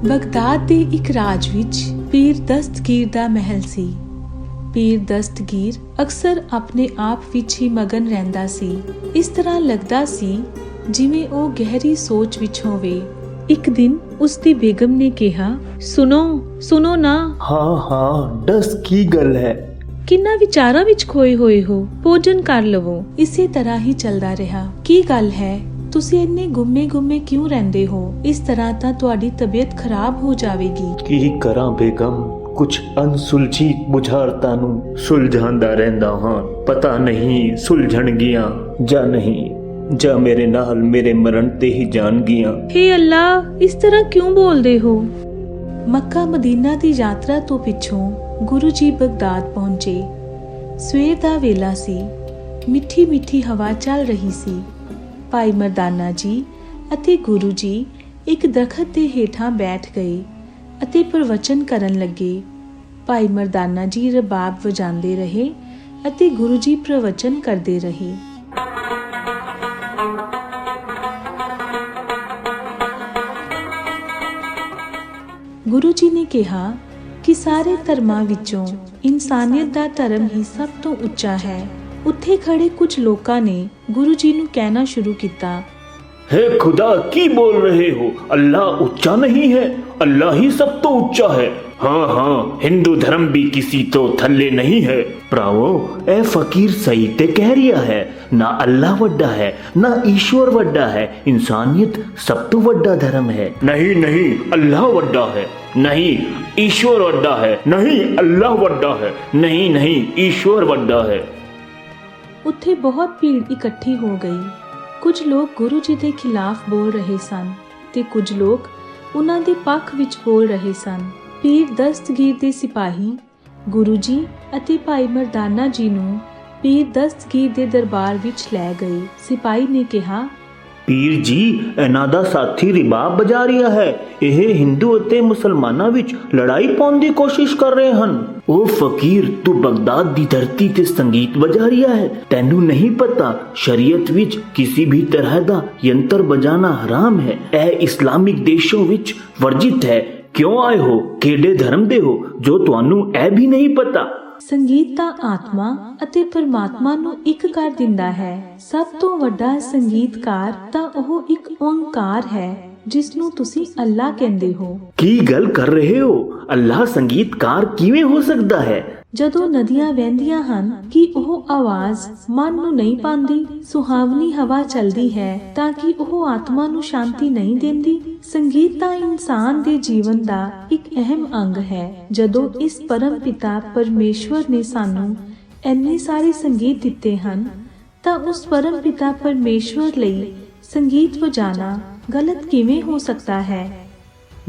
Baghdad ਦੇ ਇੱਕ ਰਾਜ ਵਿੱਚ ਪੀਰ ਦਸਤਗੀਰ ਦਾ ਮਹਿਲ ਸੀ। ਪੀਰ ਦਸਤਗੀਰ ਅਕਸਰ ਆਪਣੇ ਆਪ ਵਿੱਚ ਹੀ ਮਗਨ ਰਹਿੰਦਾ ਸੀ। ਇਸ ਤਰ੍ਹਾਂ ਲੱਗਦਾ ਸੀ ਜਿਵੇਂ ਉਹ ਗਹਿਰੀ ਸੋਚ ਵਿੱਚ ਹੋਵੇ। ਇੱਕ ਦਿਨ ਉਸ ਦੀ ਬੇਗਮ ਨੇ ਕਿਹਾ, ਸੁਣੋ ਨਾ। ਹਾਂ ਦੱਸ ਕੀ ਗੱਲ ਹੈ? ਕਿੰਨਾ ਵਿਚਾਰਾਂ ਵਿੱਚ ਖੋਏ ਹੋਏ ਹੋ, ਭੋਜਨ ਕਰ ਲਵੋ। ਇਸੇ ਤਰ੍ਹਾਂ ਹੀ ਚੱਲਦਾ ਰਿਹਾ। ਕੀ ਗੱਲ ਹੈ, ਤੁਸੀਂ ਇੰਨੇ ਗੁੰਮੇ ਕਿਉਂ ਰਹਿੰਦੇ ਹੋ? ਇਸ ਤਰ੍ਹਾਂ ਤਾਂ ਤੁਹਾਡੀ ਤਬੀਅਤ ਖਰਾਬ ਹੋ ਜਾਵੇਗੀ। ਕੀ ਕਰਾਂ ਬੇਗਮ, ਕੁਝ ਅਨਸੁਲਝੀ ਬੁਝਾਰਤਾਂ ਨੂੰ ਸੁਲਝਾਉਂਦਾ ਰਹਿੰਦਾ ਹਾਂ। ਪਤਾ ਨਹੀਂ ਸੁਲਝਣਗੀਆਂ ਜਾਂ ਨਹੀਂ, ਜਾਂ ਮੇਰੇ ਨਾਲ ਮੇਰੇ ਮਰਨ ਤੇ ਹੀ ਜਾਣਗੀਆਂ। ਹੇ ਅੱਲਾ, ਇਸ ਤਰ੍ਹਾਂ ਕਿਉਂ ਬੋਲਦੇ ਹੋ? ਮੱਕਾ ਮਦੀਨਾ ਦੀ ਯਾਤਰਾ ਤੋਂ ਪਿੱਛੋਂ ਗੁਰੂ ਜੀ ਬਗਦਾਦ ਪਹੁੰਚੇ। ਸਵੇਰ ਦਾ ਵੇਲਾ ਸੀ। ਮਿੱਠੀ ਹਵਾ ਚੱਲ ਰਹੀ ਸੀ। ਭਾਈ ਮਰਦਾਨਾ ਜੀ ਅਤੇ ਗੁਰੂ ਜੀ ਇੱਕ ਦਰਖਤ ਦੇ ਹੇਠਾਂ ਬੈਠ ਗਏ ਅਤੇ ਪ੍ਰਵਚਨ ਕਰਨ ਲੱਗੇ। ਭਾਈ ਮਰਦਾਨਾ ਜੀ ਰਬਾਬ ਵਜਾਉਂਦੇ ਰਹੇ ਅਤੇ ਗੁਰੂ ਜੀ ਪ੍ਰਵਚਨ ਕਰਦੇ ਰਹੇ। ਗੁਰੂ ਜੀ ਨੇ ਕਿਹਾ ਕਿ ਸਾਰੇ ਧਰਮਾਂ ਵਿੱਚੋਂ ਇਨਸਾਨੀਅਤ ਦਾ ਧਰਮ ਹੀ ਸਭ ਤੋਂ ਉੱਚਾ ਹੈ। ਉੱਥੇ ਖੜੇ ਕੁਝ ਲੋਕਾਂ ਨੇ ਗੁਰੂ ਜੀ ਨੂੰ ਕਹਿਣਾ ਸ਼ੁਰੂ ਕੀਤਾ, हे खुदा, की बोल रहे हो? अल्लाह ऊंचा नहीं है, अल्लाह ही सब तो ऊंचा है। हाँ, हिंदू धर्म भी किसी तो थल्ले नहीं है। भरावो, ए फकीर सही ते कह रिया है। ना अल्लाह वड्डा है, ना ईश्वर वड्डा है। इंसानियत सब तो वड्डा धर्म है। नहीं, अल्लाह वड्डा है। नहीं, ईश्वर वड्डा है। नहीं, अल्लाह वड्डा है। नहीं, ईश्वर वड्डा है। ਉੱਥੇ ਬਹੁਤ ਭੀੜ ਇਕੱਠੀ ਹੋ ਗਈ। ਕੁਝ ਲੋਕ ਗੁਰੂ ਜੀ ਦੇ ਖਿਲਾਫ ਬੋਲ ਰਹੇ ਸਨ ਤੇ ਕੁਝ ਲੋਕ ਉਹਨਾਂ ਦੇ ਪੱਖ ਵਿੱਚ ਬੋਲ ਰਹੇ ਸਨ। ਪੀਰ ਦਸਤਗੀਰ ਦੇ ਸਿਪਾਹੀ ਗੁਰੂ ਜੀ ਅਤੇ ਭਾਈ ਮਰਦਾਨਾ ਜੀ ਨੂੰ ਪੀਰ ਦਸਤਗੀਰ ਦੇ ਦਰਬਾਰ ਵਿੱਚ ਲੈ ਗਏ। ਸਿਪਾਹੀ ਨੇ ਕਿਹਾ, ਪੀਰ ਜੀ, ਇਹਨਾਂ ਦਾ ਸਾਥੀ ਰਿਬਾਬ ਵਜਾ ਰਿਹਾ ਹੈ। ਇਹ ਹਿੰਦੂ ਅਤੇ ਮੁਸਲਮਾਨਾਂ ਵਿੱਚ ਲੜਾਈ ਪਾਉਣ ਦੀ ਕੋਸ਼ਿਸ਼ ਕਰ ਰਹੇ ਹਨ। ਉਹ ਫਕੀਰ, ਤੂੰ ਬਗਦਾਦ ਦੀ ਧਰਤੀ ਤੇ ਸੰਗੀਤ ਵਜਾ ਰਿਹਾ ਹੈ। ਤੈਨੂੰ ਨਹੀਂ ਪਤਾ ਸ਼ਰੀਅਤ ਵਿੱਚ ਕਿਸੇ ਵੀ ਤਰ੍ਹਾਂ ਦਾ ਯੰਤਰ ਵਜਾਣਾ ਹਰਾਮ ਹੈ। ਇਹ ਇਸਲਾਮਿਕ ਦੇਸ਼ਾਂ ਵਿੱਚ ਵਰਜਿਤ ਹੈ। ਕਿਉਂ ਆਏ ਹੋ? ਕਿਹੜੇ ਧਰਮ ਦੇ ਹੋ ਜੋ ਤੁਹਾਨੂੰ ਇਹ ਵੀ ਨਹੀਂ ਪਤਾ? ਸੰਗੀਤ ਤਾਂ ਆਤਮਾ ਅਤੇ ਪਰਮਾਤਮਾ ਨੂੰ ਇੱਕ ਕਰ ਦਿੰਦਾ ਹੈ। ਸਭ ਤੋਂ ਵੱਡਾ ਸੰਗੀਤਕਾਰ ਤਾਂ ਉਹ ਇੱਕ ਓਂਕਾਰ ਹੈ ਜਿਸ ਨੂੰ ਤੁਸੀਂ ਅੱਲਾ ਕਹਿੰਦੇ ਹੋ। ਕੀ ਗੱਲ ਕਰ ਰਹੇ ਹੋ? ਅੱਲਾ ਸੰਗੀਤਕਾਰ ਕਿਵੇਂ ਹੋ ਸਕਦਾ ਹੈ? ਜਦੋਂ ਨਦੀਆਂ ਵਹਿੰਦੀਆਂ ਹਨ ਕਿ ਉਹ ਆਵਾਜ਼ ਮਨ ਨੂੰ ਨਹੀਂ ਪਾਉਂਦੀ। ਸੁਹਾਵਣੀ ਹਵਾ ਚੱਲਦੀ ਹੈ ਤਾਂ ਕਿ ਉਹ ਆਤਮਾ ਨੂੰ ਸ਼ਾਂਤੀ ਨਹੀਂ ਦਿੰਦੀ। ਸੰਗੀਤ ਤਾਂ ਇਨਸਾਨ ਦੇ ਜੀਵਨ ਦਾ ਇੱਕ ਅਹਿਮ ਅੰਗ ਹੈ। ਜਦੋਂ ਇਸ ਪਰਮ ਪਿਤਾ ਪਰਮੇਸ਼ਵਰ ਨੇ ਸਾਨੂੰ ਇੰਨੇ ਸਾਰੇ ਸੰਗੀਤ ਦਿੱਤੇ ਹਨ ਤਾਂ ਉਸ ਪਰਮ ਪਿਤਾ ਪਰਮੇਸ਼ਵਰ ਲਈ ਸੰਗੀਤ ਵਜਾਣਾ ਗਲਤ ਕਿਵੇਂ ਹੋ ਸਕਦਾ ਹੈ?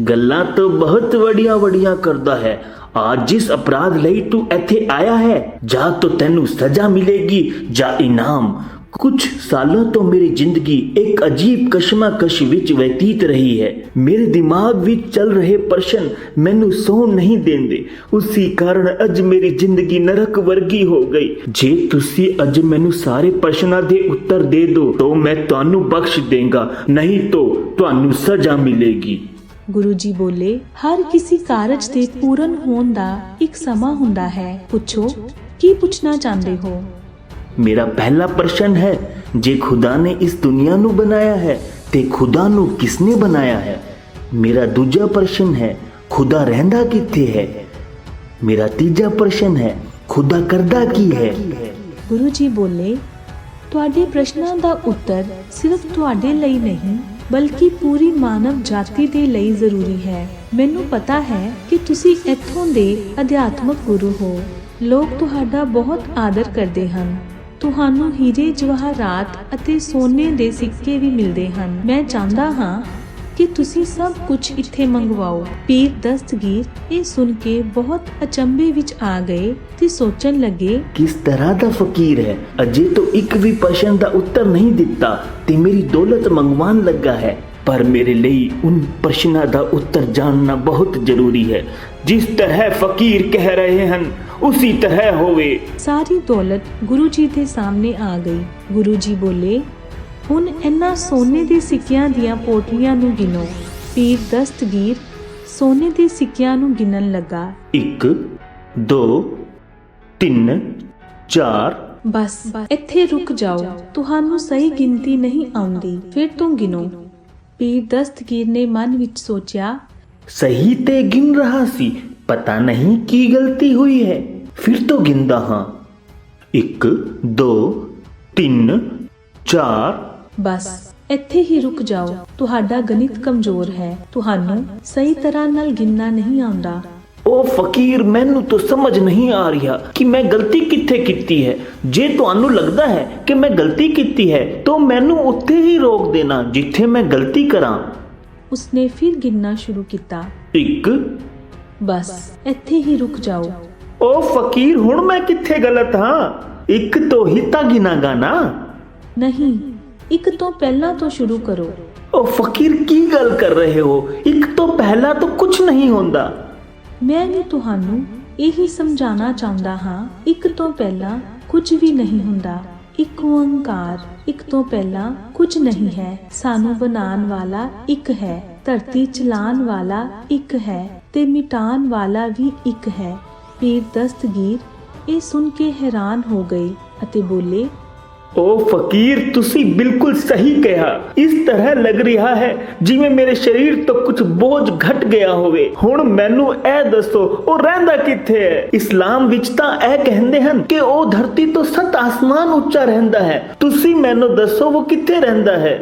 ਗੱਲਾਂ ਤਾਂ ਬਹੁਤ ਵੱਡੀਆਂ ਕਰਦਾ ਹੈ। आज जिस अपराध ਲਈ तू ਇੱਥੇ ਆਇਆ ਹੈ, ਜਾਂ तो ਤੈਨੂੰ ਸਜ਼ਾ ਮਿਲੇਗੀ ਜਾਂ ਇਨਾਮ। ਕੁਝ ਸਾਲਾਂ ਤੋਂ ਮੇਰੀ ਜ਼ਿੰਦਗੀ ਇੱਕ ਅਜੀਬ ਕਸ਼ਮਕਸ਼ ਵਿੱਚ ਬਤੀਤ ਰਹੀ ਹੈ। ਮੇਰੇ ਦਿਮਾਗ ਵਿੱਚ ਚੱਲ ਰਹੇ ਪ੍ਰਸ਼ਨ ਮੈਨੂੰ ਸੌਣ ਨਹੀਂ ਦਿੰਦੇ। ਉਸੇ ਕਾਰਨ ਅੱਜ ਮੇਰੀ ਜ਼ਿੰਦਗੀ ਨਰਕ ਵਰਗੀ ਹੋ ਗਈ। ਜੇ ਤੁਸੀਂ ਅੱਜ ਮੈਨੂੰ ਸਾਰੇ ਪ੍ਰਸ਼ਨਾਂ ਦੇ ਉੱਤਰ ਦੇ ਦੋ ਤਾਂ ਮੈਂ ਤੁਹਾਨੂੰ ਬਖਸ਼ ਦੇਵਾਂਗਾ, ਨਹੀਂ ਤਾਂ ਤੁਹਾਨੂੰ ਸਜ਼ਾ ਮਿਲੇਗੀ। ਗੁਰੂ ਜੀ ਬੋਲੇ, ਹਰ ਕਿਸੇ ਕਾਰਜ ਦੇ ਪੂਰਨ ਹੋਣ ਦਾ ਇੱਕ ਸਮਾਂ ਹੁੰਦਾ ਹੈ। ਪੁੱਛੋ, ਕੀ ਪੁੱਛਣਾ ਚਾਹੁੰਦੇ ਹੋ? ਮੇਰਾ ਪਹਿਲਾ ਪ੍ਰਸ਼ਨ ਹੈ, ਜੇ ਖੁਦਾ ਨੇ ਇਸ ਦੁਨੀਆ ਨੂੰ ਬਣਾਇਆ ਹੈ ਤੇ ਖੁਦਾ ਨੂੰ ਕਿਸਨੇ ਬਣਾਇਆ ਹੈ? ਮੇਰਾ ਦੂਜਾ ਪ੍ਰਸ਼ਨ ਹੈ, ਖੁਦਾ ਰਹਿੰਦਾ ਕਿੱਥੇ ਹੈ? ਮੇਰਾ ਤੀਜਾ ਪ੍ਰਸ਼ਨ ਹੈ, ਖੁਦਾ ਕਰਦਾ ਕੀ ਹੈ? ਗੁਰੂ ਜੀ ਬੋਲੇ, ਤੁਹਾਡੇ ਪ੍ਰਸ਼ਨਾਂ ਦਾ ਉੱਤਰ ਸਿਰਫ ਤੁਹਾਡੇ ਲਈ ਨਹੀਂ ਬਲਕਿ ਪੂਰੀ ਮਾਨਵ ਜਾਤੀ ਦੇ ਲਈ ਜ਼ਰੂਰੀ ਹੈ। ਮੈਨੂੰ ਪਤਾ ਹੈ ਕਿ ਤੁਸੀਂ ਇੱਥੋਂ ਦੇ ਅਧਿਆਤਮਕ ਗੁਰੂ ਹੋ। ਲੋਕ ਤੁਹਾਡਾ ਬਹੁਤ ਆਦਰ ਕਰਦੇ ਹਨ। ਤੁਹਾਨੂੰ ਹੀਰੇ ਜਵਾਹਰਾਤ ਅਤੇ ਸੋਨੇ ਦੇ ਸਿੱਕੇ ਵੀ ਮਿਲਦੇ ਹਨ। ਮੈਂ ਚਾਹੁੰਦਾ ਹਾਂ ਕਿ ਤੁਸੀਂ ਸਭ ਕੁਝ ਇੱਥੇ ਮੰਗਵਾਓ। ਪੀਰ ਦਸਤਗੀਰ ਇਹ ਸੁਣ ਕੇ ਬਹੁਤ ਅਚੰਭੇ ਵਿੱਚ ਆ ਗਏ ਤੇ ਸੋਚਣ ਲੱਗੇ, ਕਿਸ ਤਰ੍ਹਾਂ ਦਾ ਫਕੀਰ ਹੈ, ਅਜੇ ਤੋਂ ਇੱਕ ਵੀ ਪ੍ਰਸ਼ਨ ਦਾ ਉੱਤਰ ਨਹੀਂ ਦਿੱਤਾ ਤੇ ਮੇਰੀ ਦੌਲਤ ਮੰਗਵਾਉਣ ਲੱਗਾ ਹੈ। ਪਰ ਮੇਰੇ ਲਈ ਉਨ ਪ੍ਰਸ਼ਨਾਂ ਦਾ ਉੱਤਰ ਜਾਣਨਾ ਬਹੁਤ ਜ਼ਰੂਰੀ ਹੈ। ਜਿਸ ਤਰ੍ਹਾਂ ਫਕੀਰ ਕਹਿ ਰਹੇ ਹਨ ਉਸੀ ਤਰ੍ਹਾਂ ਹੋਵੇ। ਸਾਰੀ ਦੌਲਤ ਗੁਰੂ ਜੀ ਦੇ ਸਾਹਮਣੇ ਆ ਗਈ। ਗੁਰੂ ਜੀ ਬੋਲੇ, ਹੁਣ ਇਹਨਾਂ ਸੋਨੇ ਦੇ ਸਿੱਕਿਆਂ ਦੀਆਂ ਪੋਟਲੀਆਂ ਨੂੰ ਗਿਣੋ। ਪੀਰ ਦਸਤਗੀਰ ਸੋਨੇ ਦੇ ਸਿੱਕਿਆਂ ਨੂੰ ਗਿਣਨ ਲੱਗਾ। 1 2 3 4। ਬਸ ਇੱਥੇ ਰੁਕ ਜਾਓ, ਤੁਹਾਨੂੰ ਸਹੀ ਗਿਣਤੀ ਨਹੀਂ ਆਉਂਦੀ, ਫਿਰ ਤੋਂ ਗਿਣੋ। ਪੀਰ ਦਸਤਗੀਰ ਨੇ ਮਨ ਵਿੱਚ ਸੋਚਿਆ, ਸਹੀ ਤੇ ਗਿਣ ਰਹਾ ਸੀ, ਪਤਾ ਨਹੀਂ ਕੀ ਗਲਤੀ ਹੋਈ ਹੈ। ਫਿਰ ਤੋਂ ਗਿਣਦਾ ਹਾਂ। 1 2 3 4। ਬਸ ਇੱਥੇ ਹੀ ਰੁਕ ਜਾਓ, ਤੁਹਾਡਾ ਗਣਿਤ ਕਮਜ਼ੋਰ ਹੈ, ਤੁਹਾਨੂੰ ਸਹੀ ਤਰ੍ਹਾਂ ਨਾਲ ਗਿਣਨਾ ਨਹੀਂ ਆਉਂਦਾ। ਉਹ ਫਕੀਰ, ਮੈਨੂੰ ਤਾਂ ਸਮਝ ਨਹੀਂ ਆ ਰਿਹਾ ਕਿ ਮੈਂ ਗਲਤੀ ਕਿੱਥੇ ਕੀਤੀ ਹੈ। ਜੇ ਤੁਹਾਨੂੰ ਲੱਗਦਾ ਹੈ ਕਿ ਮੈਂ ਗਲਤੀ ਕੀਤੀ ਹੈ ਤਾਂ ਮੈਨੂੰ ਉੱਥੇ ਹੀ ਰੋਕ ਦੇਣਾ ਜਿੱਥੇ ਮੈਂ ਗਲਤੀ ਕਰਾਂ। ਉਸਨੇ ਫਿਰ ਗਿਣਨਾ ਸ਼ੁਰੂ ਕੀਤਾ। 1। ਬਸ ਇੱਥੇ ਹੀ ਰੁਕ ਜਾਓ। ਉਹ ਫਕੀਰ, ਹੁਣ ਮੈਂ ਕਿੱਥੇ ਗਲਤ ਹਾਂ? 1 ਤੋਂ ਹੀ ਤਾਂ ਗਿਣਾਂਗਾ ਨਾ। ਨਹੀਂ, 1 ਤੋਂ ਪਹਿਲਾਂ ਤੋਂ ਸ਼ੁਰੂ ਕਰੋ। ਉਹ ਫਕੀਰ, ਕੀ ਗੱਲ ਕਰ ਰਹੇ ਹੋ? 1 ਤੋਂ ਪਹਿਲਾਂ ਤਾਂ ਕੁਝ ਨਹੀਂ ਹੁੰਦਾ। ਮੈਂ ਵੀ ਤੁਹਾਨੂੰ ਇਹੀ ਸਮਝਾਉਣਾ ਚਾਹੁੰਦਾ ਹਾਂ, 1 ਤੋਂ ਪਹਿਲਾਂ ਕੁਝ ਵੀ ਨਹੀਂ ਹੁੰਦਾ। ਇੱਕ ਓੰਕਾਰ, 1 ਤੋਂ ਪਹਿਲਾਂ ਕੁਝ ਨਹੀਂ ਹੈ। ਸਾਨੂੰ ਬਣਾਉਣ ਵਾਲਾ ਇੱਕ ਹੈ, ਧਰਤੀ ਚਲਾਉਣ ਵਾਲਾ ਇੱਕ ਹੈ ਤੇ ਮਿਟਾਉਣ ਵਾਲਾ ਵੀ ਇੱਕ ਹੈ। ਪੀਰ ਦਸਤਗੀਰ ਇਹ ਸੁਣ ਕੇ ਹੈਰਾਨ ਹੋ ਗਏ ਅਤੇ ਬੋਲੇ, ਉਹ ਫਕੀਰ, ਤੁਸੀਂ ਬਿਲਕੁਲ ਸਹੀ ਕਿਹਾ। ਇਸ ਤਰ੍ਹਾਂ ਲੱਗ ਰਿਹਾ ਹੈ ਜਿਵੇਂ ਮੇਰੇ ਸਰੀਰ ਤੋਂ ਕੁਝ ਬੋਝ ਘਟ ਗਿਆ ਹੋਵੇ। ਹੁਣ ਮੈਨੂੰ ਇਹ ਦੱਸੋ, ਉਹ ਰਹਿੰਦਾ ਕਿੱਥੇ ਹੈ? ਇਸਲਾਮ ਵਿੱਚ ਤਾਂ ਇਹ ਕਹਿੰਦੇ ਹਨ ਕਿ ਉਹ ਧਰਤੀ ਤੋਂ 7 ਆਸਮਾਨ ਉੱਚਾ ਰਹਿੰਦਾ ਹੈ। ਤੁਸੀਂ ਮੈਨੂੰ ਦੱਸੋ ਉਹ ਕਿੱਥੇ ਰਹਿੰਦਾ ਹੈ?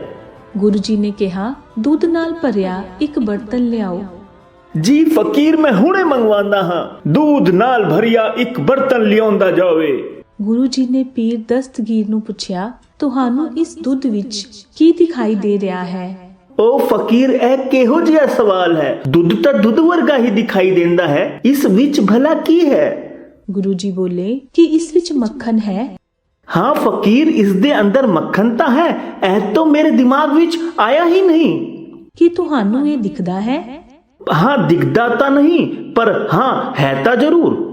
ਗੁਰੂ ਜੀ ਨੇ ਕਿਹਾ, ਦੁੱਧ ਨਾਲ ਭਰਿਆ ਇੱਕ ਬਰਤਨ ਲਿਆਓ। ਜੀ ਫਕੀਰ, ਮੈਂ ਹੁਣੇ ਮੰਗਵਾਉਂਦਾ ਹਾਂ। ਦੁੱਧ ਨਾਲ ਭਰਿਆ ਇੱਕ ਬਰਤਨ ਲਿਆਉਂਦਾ ਜਾਵੇ। ਗੁਰੂ ਜੀ ਨੇ ਪੀਰ ਦਸਤਗੀਰ ਨੂੰ ਪੁੱਛਿਆ, ਤੁਹਾਨੂੰ ਇਸ ਦੁੱਧ ਵਿੱਚ ਕੀ ਦਿਖਾਈ ਦੇ ਰਿਹਾ ਹੈ? ਉਹ ਫਕੀਰ, ਇਹ ਕਿਹੋ ਜਿਹਾ ਸਵਾਲ ਹੈ? ਦੁੱਧ ਤਾਂ ਦੁੱਧ ਵਰਗਾ ਹੀ ਦਿਖਾਈ ਦਿੰਦਾ ਹੈ। ਇਸ ਵਿੱਚ ਭਲਾ ਕੀ ਹੈ? ਗੁਰੂ ਜੀ ਬੋਲੇ ਕਿ ਇਸ ਵਿੱਚ ਮੱਖਣ ਹੈ। ਹਾਂ ਫਕੀਰ, ਇਸ ਦੇ ਅੰਦਰ ਮੱਖਣ ਤਾਂ ਹੈ। ਇਹ ਤਾਂ ਮੇਰੇ ਦਿਮਾਗ ਵਿੱਚ ਆਇਆ ਹੀ ਨਹੀਂ। ਕੀ ਤੁਹਾਨੂੰ ਇਹ ਦਿਖਦਾ ਹੈ? ਹਾਂ, ਦਿਖਦਾ ਤਾਂ ਨਹੀਂ, ਪਰ ਹਾਂ ਹੈ ਤਾਂ ਜ਼ਰੂਰ।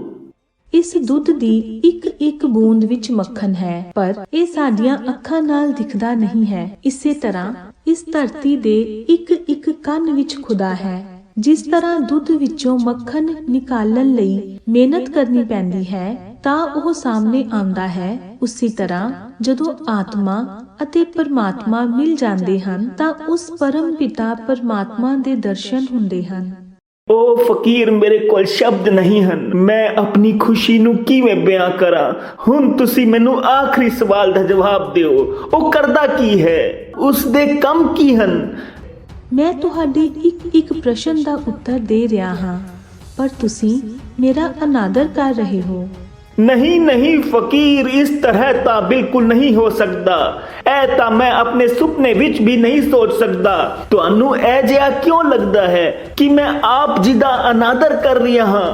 ਇਸ ਦੁੱਧ ਦੀ ਇੱਕ ਇੱਕ ਬੂੰਦ ਵਿੱਚ ਮੱਖਣ ਹੈ, ਪਰ ਇਹ ਸਾਡੀਆਂ ਅੱਖਾਂ ਨਾਲ ਦਿਖਦਾ ਨਹੀਂ ਹੈ। ਇਸੇ ਤਰ੍ਹਾਂ ਇਸ ਧਰਤੀ ਦੇ ਇੱਕ ਇੱਕ ਕਣ ਵਿੱਚ ਖੁਦਾ ਹੈ। ਜਿਸ ਤਰ੍ਹਾਂ ਦੁੱਧ ਵਿੱਚੋਂ ਮੱਖਣ ਨਿਕਾਲਣ ਲਈ ਮਿਹਨਤ ਕਰਨੀ ਪੈਂਦੀ ਹੈ ਤਾਂ ਉਹ ਸਾਹਮਣੇ ਆਉਂਦਾ ਹੈ, ਉਸੇ ਤਰ੍ਹਾਂ ਜਦੋਂ ਆਤਮਾ ਅਤੇ ਪਰਮਾਤਮਾ ਮਿਲ ਜਾਂਦੇ ਹਨ ਤਾਂ ਉਸ ਪਰਮ ਪਿਤਾ ਪਰਮਾਤਮਾ ਦੇ ਦਰਸ਼ਨ ਹੁੰਦੇ ਹਨ। ਉਹ ਫਕੀਰ, ਮੇਰੇ ਕੋਲ ਸ਼ਬਦ ਨਹੀਂ ਹਨ। ਮੈਂ ਆਪਣੀ ਖੁਸ਼ੀ ਨੂੰ ਕਿਵੇਂ ਬਿਆਨ ਕਰਾਂ? ਹੁਣ ਤੁਸੀਂ ਮੈਨੂੰ ਆਖਰੀ ਸਵਾਲ ਦਾ ਜਵਾਬ ਦਿਓ। ਉਹ ਕਰਦਾ ਕੀ ਹੈ? ਉਸ ਦੇ ਕੰਮ ਕੀ ਹਨ? ਮੈਂ ਤੁਹਾਡੇ ਇੱਕ ਇੱਕ ਪ੍ਰਸ਼ਨ ਦਾ ਉੱਤਰ ਦੇ ਰਿਹਾ ਹਾਂ, ਪਰ ਤੁਸੀਂ ਮੇਰਾ ਅਨਾਦਰ ਕਰ ਰਹੇ ਹੋ। ਨਹੀਂ ਨਹੀਂ ਫਕੀਰ, ਇਸ ਤਰ੍ਹਾਂ ਤਾਂ ਬਿਲਕੁਲ ਨਹੀਂ ਹੋ ਸਕਦਾ। ਇਹ ਤਾਂ ਮੈਂ ਆਪਣੇ ਸੁਪਨੇ ਵਿੱਚ ਵੀ ਨਹੀਂ ਸੋਚ ਸਕਦਾ। ਤੁਹਾਨੂੰ ਇਹ ਜਿਹਾ ਕਿਉਂ ਲੱਗਦਾ ਹੈ ਕਿ ਮੈਂ ਆਪ ਜੀ ਦਾ ਅਨਾਦਰ ਕਰ ਰਿਹਾ ਹਾਂ?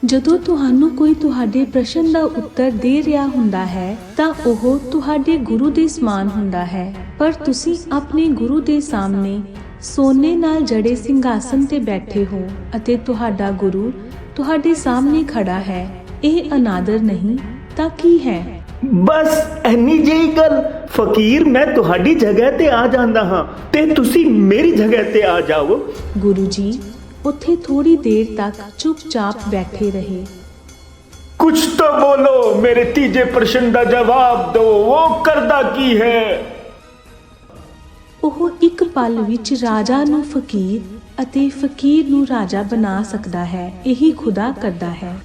ਜਦੋਂ ਤੁਹਾਨੂੰ ਕੋਈ ਤੁਹਾਡੇ ਪ੍ਰਸ਼ਨ ਦਾ ਉੱਤਰ ਦੇ ਰਿਹਾ ਹੁੰਦਾ ਹੈ ਤਾਂ ਉਹ ਤੁਹਾਡੇ ਗੁਰੂ ਦੇ ਸਮਾਨ ਹੁੰਦਾ ਹੈ, ਪਰ ਤੁਸੀਂ ਆਪਣੇ ਗੁਰੂ ਦੇ ਸਾਹਮਣੇ ਸੋਨੇ ਨਾਲ ਜੜੇ ਸਿੰਘਾਸਨ ਤੇ ਬੈਠੇ ਹੋ ਅਤੇ ਤੁਹਾਡਾ ਗੁਰੂ ਤੁਹਾਡੇ ਸਾਹਮਣੇ ਖੜਾ ਹੈ। ਇਹ ਅਨਾਦਰ ਨਹੀਂ ਤਾਂ ਕੀ ਹੈ? ਬਸ ਇੰਨੀ ਜਿਹੀ ਗੱਲ। ਫਕੀਰ, ਮੈਂ ਤੁਹਾਡੀ ਜਗ੍ਹਾ ਤੇ ਆ ਜਾਂਦਾ ਹਾਂ ਤੇ ਤੁਸੀਂ ਮੇਰੀ ਜਗ੍ਹਾ ਤੇ ਆ ਜਾਓ। ਗੁਰੂ ਜੀ ਉੱਥੇ ਥੋੜੀ ਦੇਰ ਤੱਕ ਚੁੱਪਚਾਪ ਬੈਠੇ ਰਹੇ। ਕੁਝ ਤਾਂ ਬੋਲੋ, ਮੇਰੇ ਤੀਜੇ ਪ੍ਰਸ਼ਨ ਦਾ ਜਵਾਬ ਦਿਓ। ਉਹ ਕਰਦਾ ਕੀ ਹੈ? ਉਹ ਇੱਕ ਪਲ ਵਿੱਚ ਰਾਜਾ ਨੂੰ ਫਕੀਰ ਅਤੇ ਫਕੀਰ ਨੂੰ ਰਾਜਾ ਬਣਾ ਸਕਦਾ ਹੈ। ਇਹੀ ਖੁਦਾ ਕਰਦਾ ਹੈ।